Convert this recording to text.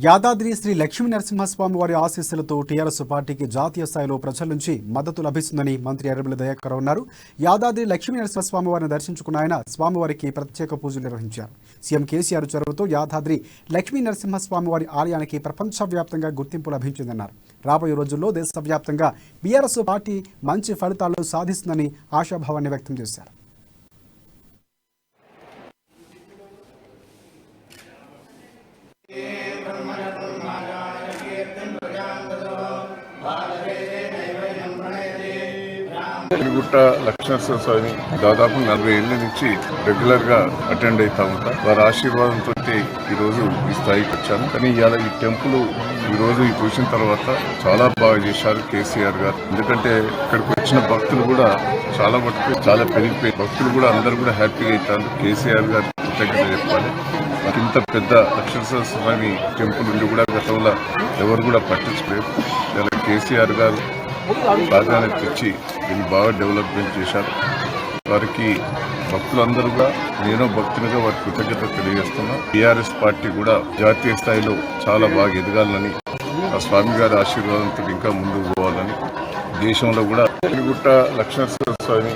యాదాద్రి శ్రీ లక్ష్మీ నరసింహస్వామి వారి ఆశీస్సులతో టీఆర్ఎస్ పార్టీకి జాతీయ స్థాయిలో ప్రజల నుంచి మద్దతు లభిస్తుందని మంత్రి ఎర్రబెల్లి దయాకర్ అన్నారు. యాదాద్రి లక్ష్మీ నరసింహస్వామి వారిని దర్శించుకున్న ఆయన స్వామివారికి ప్రత్యేక పూజలు నిర్వహించారు. సీఎం కేసీఆర్ చొరవతో యాదాద్రి లక్ష్మీ నరసింహస్వామి వారి ఆలయానికి ప్రపంచవ్యాప్తంగా గుర్తింపు లభించిందన్నారు. రాబోయే రోజుల్లో దేశవ్యాప్తంగా బీఆర్ఎస్ పార్టీ మంచి ఫలితాలు సాధిస్తుందని ఆశాభావాన్ని వ్యక్తం చేశారు. గుట్ట లక్ష్మీనరసింహ స్వామి దాదాపు 40 ఏళ్ల నుంచి రెగ్యులర్ గా అటెండ్ అవుతా ఉంటా. వారి ఆశీర్వాదంతో ఈ రోజు ఈ స్థాయికి వచ్చాను. కానీ ఇవాళ ఈ టెంపుల్ ఈ రోజు ఈ చూసిన తర్వాత చాలా బాగా చేశారు కేసీఆర్ గారు. ఎందుకంటే ఇక్కడికి వచ్చిన భక్తులు కూడా చాలా మటుకు చాలా పెరిగిపోయి భక్తులు కూడా అందరూ కూడా హ్యాపీగా అవుతారు. కేసీఆర్ గారు కృతజ్ఞత చెప్పాలి. ఇంత పెద్ద లక్ష్మీనరసింహ స్వామి టెంపుల్ ఉండి కూడా గతంలో ఎవరు కూడా పట్టించుకోలేదు. ఇలా కేసీఆర్ గారు ప్రాధాన్యత ఇచ్చి దీన్ని బాగా డెవలప్మెంట్ చేశారు. వారికి భక్తులందరూ కూడా నేను భక్తునిగా వారి కృతజ్ఞత తెలియజేస్తున్నా. టీఆర్ఎస్ పార్టీ కూడా జాతీయ స్థాయిలో చాలా బాగా ఎదగాలని, ఆ స్వామి గారి ఆశీర్వాదంతో ఇంకా ముందుకు పోవాలని దేశంలో కూడా గుట్ట లక్ష్మీనరసింహ స్వామి